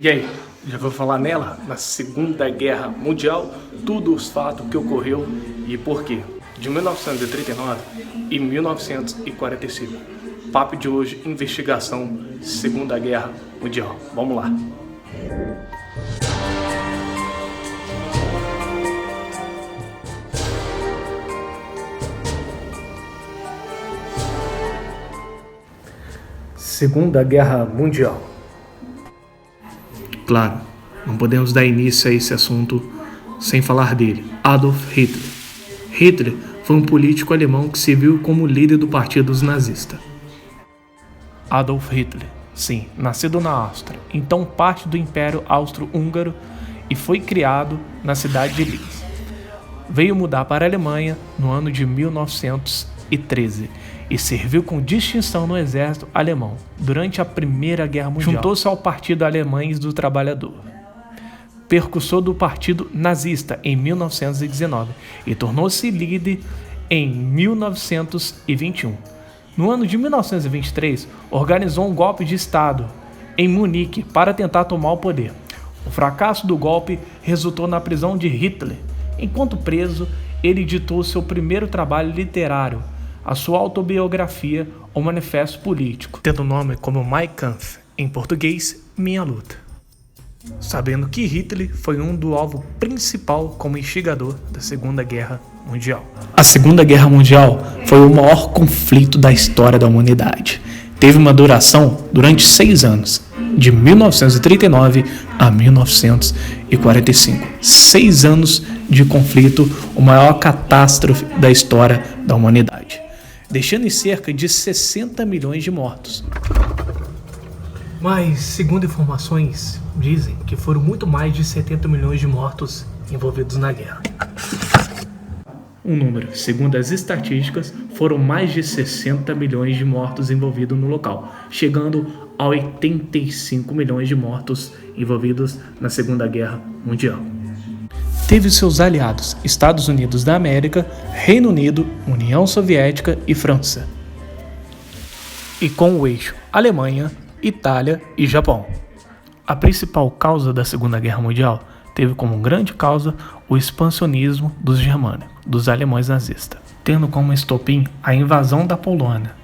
E aí, já vou falar nela? Na Segunda Guerra Mundial, tudo os fatos que ocorreu e por quê. De 1939 e 1945. Papo de hoje, investigação Segunda Guerra Mundial. Vamos lá. Segunda Guerra Mundial. Claro, não podemos dar início a esse assunto sem falar dele, Adolf Hitler. Hitler foi um político alemão que se viu como líder do partido dos nazistas. Adolf Hitler, sim, nascido na Áustria, então parte do Império Austro-Húngaro e foi criado na cidade de Linz. Veio mudar para a Alemanha no ano de 1913 e serviu com distinção no exército alemão durante a Primeira Guerra Mundial. Juntou-se ao Partido Alemães do Trabalhador, percussor do Partido Nazista em 1919 e tornou-se líder em 1921. No ano de 1923, organizou um golpe de Estado em Munique para tentar tomar o poder. O fracasso do golpe resultou na prisão de Hitler. Enquanto preso, ele editou seu primeiro trabalho literário, a sua autobiografia, O Manifesto Político, tendo o nome como Mein Kampf, em português, Minha Luta. Sabendo que Hitler foi do alvo principal como instigador da Segunda Guerra Mundial. A Segunda Guerra Mundial foi o maior conflito da história da humanidade. Teve uma duração durante 6 anos, de 1939 a 1945. 6 anos de conflito, a maior catástrofe da história da humanidade, deixando em cerca de 60 milhões de mortos. Mas, segundo informações, dizem que foram muito mais de 70 milhões de mortos envolvidos na guerra. Um número, segundo as estatísticas, foram mais de 60 milhões de mortos envolvidos no local, chegando a 85 milhões de mortos envolvidos na Segunda Guerra Mundial. Teve seus aliados Estados Unidos da América, Reino Unido, União Soviética e França. E com o eixo Alemanha, Itália e Japão. A principal causa da Segunda Guerra Mundial teve como grande causa o expansionismo dos germânicos, dos alemães nazistas, tendo como estopim a invasão da Polônia,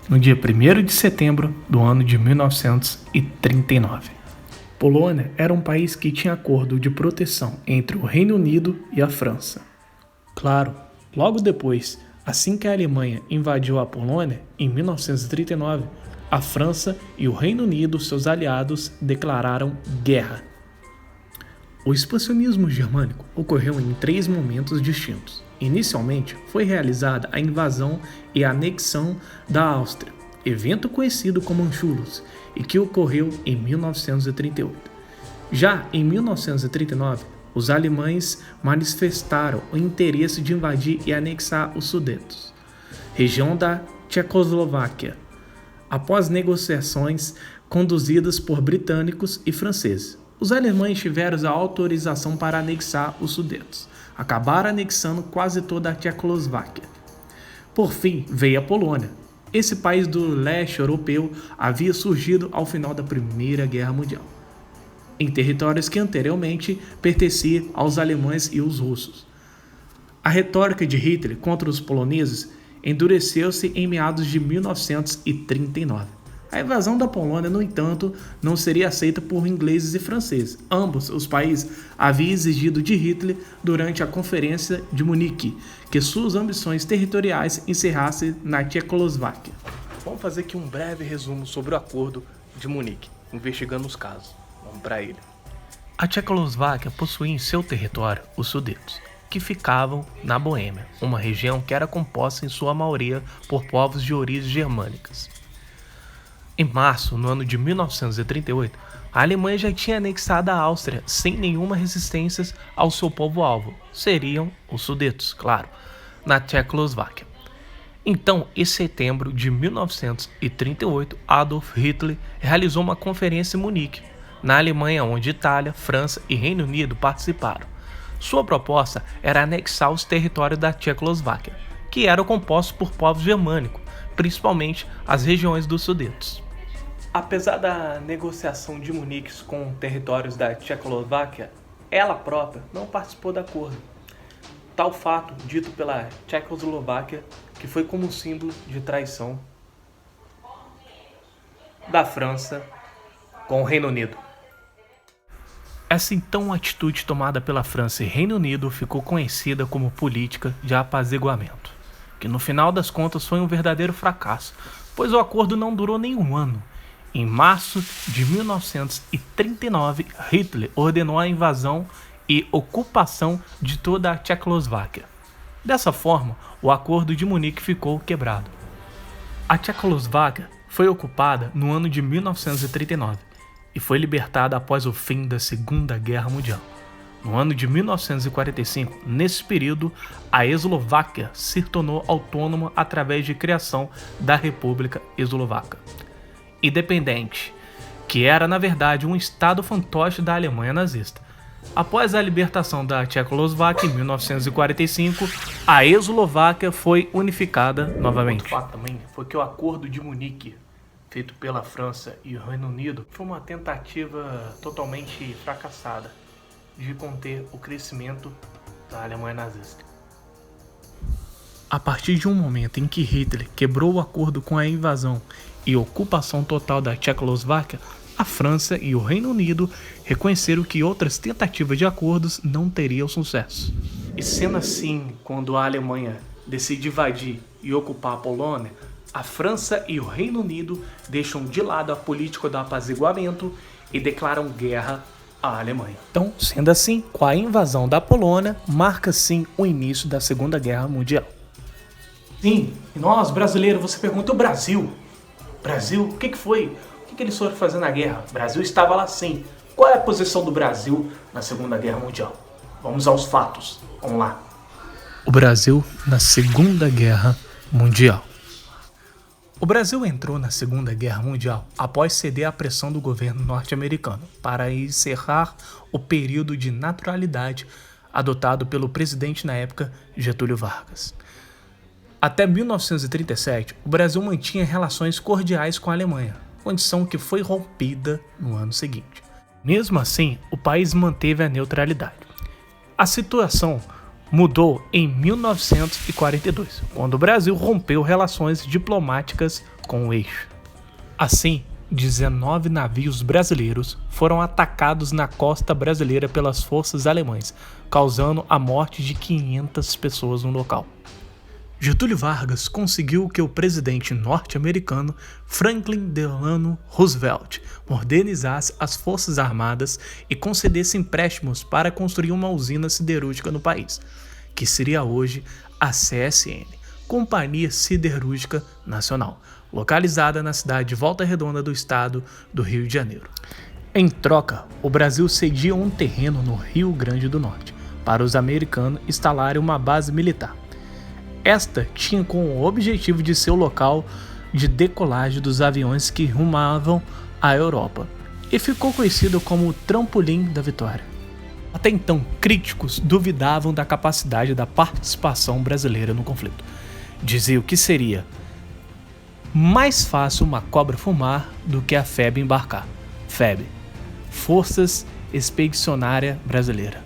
no dia 1º de setembro do ano de 1939. Polônia era um país que tinha acordo de proteção entre o Reino Unido e a França. Claro, logo depois, assim que a Alemanha invadiu a Polônia, em 1939, a França e o Reino Unido, seus aliados, declararam guerra. O expansionismo germânico ocorreu em 3 momentos distintos. Inicialmente, foi realizada a invasão e a anexão da Áustria, evento conhecido como Anschluss, e que ocorreu em 1938. Já em 1939, os alemães manifestaram o interesse de invadir e anexar os Sudetos, região da Tchecoslováquia, após negociações conduzidas por britânicos e franceses. Os alemães tiveram a autorização para anexar os Sudetos, acabaram anexando quase toda a Tchecoslováquia. Por fim, veio a Polônia. Esse país do leste europeu havia surgido ao final da Primeira Guerra Mundial, em territórios que anteriormente pertenciam aos alemães e os russos. A retórica de Hitler contra os poloneses endureceu-se em meados de 1939. A invasão da Polônia, no entanto, não seria aceita por ingleses e franceses. Ambos os países haviam exigido de Hitler, durante a Conferência de Munique, que suas ambições territoriais encerrassem na Tchecoslováquia. Vamos fazer aqui um breve resumo sobre o Acordo de Munique, investigando os casos. Vamos para ele. A Tchecoslováquia possuía em seu território os Sudetos, que ficavam na Boêmia, uma região que era composta em sua maioria por povos de origens germânicas. Em março, no ano de 1938, a Alemanha já tinha anexado a Áustria sem nenhuma resistência ao seu povo-alvo. Seriam os Sudetos, claro, na Tchecoslováquia. Então, em setembro de 1938, Adolf Hitler realizou uma conferência em Munique, na Alemanha, onde Itália, França e Reino Unido participaram. Sua proposta era anexar os territórios da Tchecoslováquia, que eram compostos por povos germânicos, principalmente as regiões dos Sudetos. Apesar da negociação de Munique com territórios da Tchecoslováquia, ela própria não participou do acordo. Tal fato dito pela Tchecoslováquia que foi como símbolo de traição da França com o Reino Unido. Essa então atitude tomada pela França e Reino Unido ficou conhecida como política de apaziguamento, que no final das contas foi um verdadeiro fracasso, pois o acordo não durou nem um ano. Em março de 1939, Hitler ordenou a invasão e ocupação de toda a Tchecoslováquia. Dessa forma, o Acordo de Munique ficou quebrado. A Tchecoslováquia foi ocupada no ano de 1939 e foi libertada após o fim da Segunda Guerra Mundial. No ano de 1945, nesse período, a Eslováquia se tornou autônoma através de criação da República Eslovaca independente, que era na verdade um estado fantoche da Alemanha nazista. Após a libertação da Tchecoslováquia em 1945, a Eslováquia foi unificada novamente. Outro fato também foi que o Acordo de Munique, feito pela França e o Reino Unido, foi uma tentativa totalmente fracassada de conter o crescimento da Alemanha nazista. A partir de um momento em que Hitler quebrou o acordo com a invasão e ocupação total da Tchecoslováquia, a França e o Reino Unido reconheceram que outras tentativas de acordos não teriam sucesso. E sendo assim, quando a Alemanha decide invadir e ocupar a Polônia, a França e o Reino Unido deixam de lado a política do apaziguamento e declaram guerra à Alemanha. Então, sendo assim, com a invasão da Polônia, marca sim o início da Segunda Guerra Mundial. Sim, e nós, brasileiros, você pergunta, o Brasil? Brasil, o que foi? O que eles foram fazer na guerra? O Brasil estava lá sim. Qual é a posição do Brasil na Segunda Guerra Mundial? Vamos aos fatos. Vamos lá. O Brasil na Segunda Guerra Mundial. O Brasil entrou na Segunda Guerra Mundial após ceder à pressão do governo norte-americano para encerrar o período de naturalidade adotado pelo presidente na época, Getúlio Vargas. Até 1937, o Brasil mantinha relações cordiais com a Alemanha, condição que foi rompida no ano seguinte. Mesmo assim, o país manteve a neutralidade. A situação mudou em 1942, quando o Brasil rompeu relações diplomáticas com o eixo. Assim, 19 navios brasileiros foram atacados na costa brasileira pelas forças alemãs, causando a morte de 500 pessoas no local. Getúlio Vargas conseguiu que o presidente norte-americano Franklin Delano Roosevelt modernizasse as forças armadas e concedesse empréstimos para construir uma usina siderúrgica no país, que seria hoje a CSN, Companhia Siderúrgica Nacional, localizada na cidade de Volta Redonda do estado do Rio de Janeiro. Em troca, o Brasil cedia um terreno no Rio Grande do Norte para os americanos instalarem uma base militar. Esta tinha como objetivo de ser o local de decolagem dos aviões que rumavam à Europa e ficou conhecido como o Trampolim da Vitória. Até então, críticos duvidavam da capacidade da participação brasileira no conflito. Diziam que seria mais fácil uma cobra fumar do que a FEB embarcar. FEB, Forças Expedicionária Brasileira.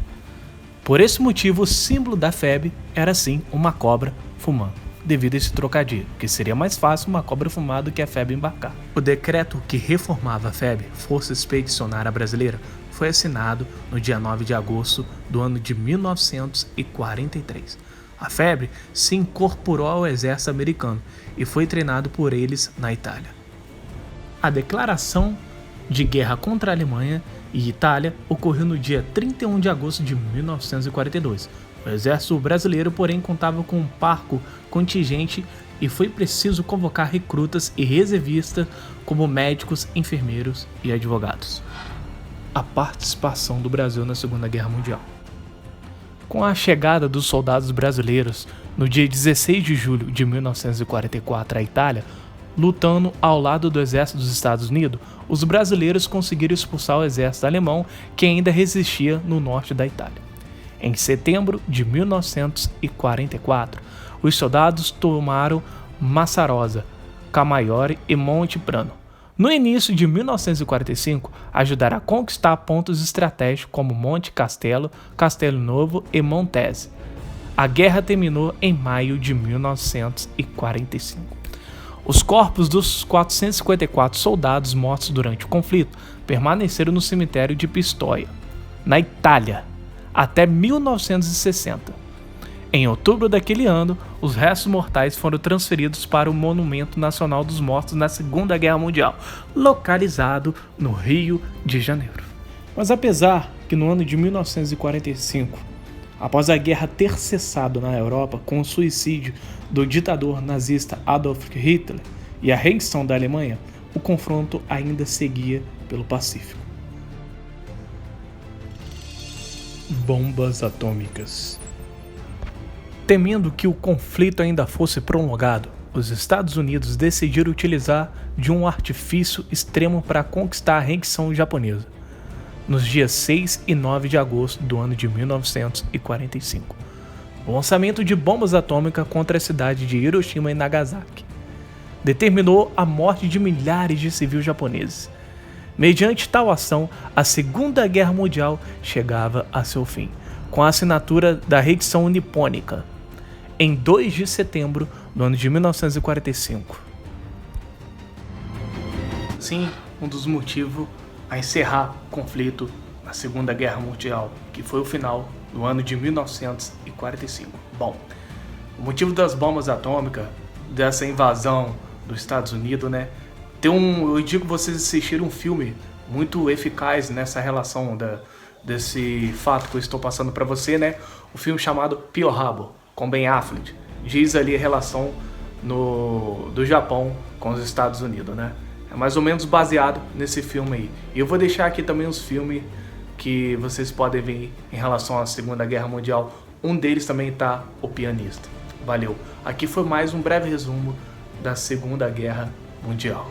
Por esse motivo, o símbolo da FEB era sim uma cobra fumando, devido a esse trocadilho, que seria mais fácil uma cobra fumar do que a FEB embarcar. O decreto que reformava a FEB, Força Expedicionária Brasileira, foi assinado no dia 9 de agosto do ano de 1943. A FEB se incorporou ao exército americano e foi treinado por eles na Itália. A declaração de guerra contra a Alemanha e Itália ocorreu no dia 31 de agosto de 1942. O exército brasileiro, porém, contava com um parco contingente e foi preciso convocar recrutas e reservistas como médicos, enfermeiros e advogados. A participação do Brasil na Segunda Guerra Mundial. Com a chegada dos soldados brasileiros no dia 16 de julho de 1944 à Itália, lutando ao lado do exército dos Estados Unidos, os brasileiros conseguiram expulsar o exército alemão que ainda resistia no norte da Itália. Em setembro de 1944, os soldados tomaram Massarosa, Camaiore e Monte Prano. No início de 1945, ajudaram a conquistar pontos estratégicos como Monte Castelo, Castelo Novo e Montese. A guerra terminou em maio de 1945. Os corpos dos 454 soldados mortos durante o conflito permaneceram no cemitério de Pistoia, na Itália, até 1960. Em outubro daquele ano, os restos mortais foram transferidos para o Monumento Nacional dos Mortos na Segunda Guerra Mundial, localizado no Rio de Janeiro. Mas apesar que no ano de 1945, após a guerra ter cessado na Europa com o suicídio do ditador nazista Adolf Hitler e a rendição da Alemanha, o confronto ainda seguia pelo Pacífico. Bombas atômicas. Temendo que o conflito ainda fosse prolongado, os Estados Unidos decidiram utilizar de um artifício extremo para conquistar a rendição japonesa, nos dias 6 e 9 de agosto do ano de 1945. O lançamento de bombas atômicas contra a cidade de Hiroshima e Nagasaki determinou a morte de milhares de civis japoneses. Mediante tal ação, a Segunda Guerra Mundial chegava a seu fim, com a assinatura da rendição nipônica, em 2 de setembro do ano de 1945. Sim, um dos motivos a encerrar o conflito na Segunda Guerra Mundial, que foi o final do ano de 1945. Bom, o motivo das bombas atômicas, dessa invasão dos Estados Unidos, né? Eu digo que vocês assistiram um filme muito eficaz nessa relação desse fato que eu estou passando para você, né? O filme chamado Pearl Harbor, com Ben Affleck. Diz ali a relação do Japão com os Estados Unidos, né? É mais ou menos baseado nesse filme aí. E eu vou deixar aqui também os filmes que vocês podem ver em relação à Segunda Guerra Mundial. Um deles também tá O Pianista. Valeu. Aqui foi mais um breve resumo da Segunda Guerra Mundial.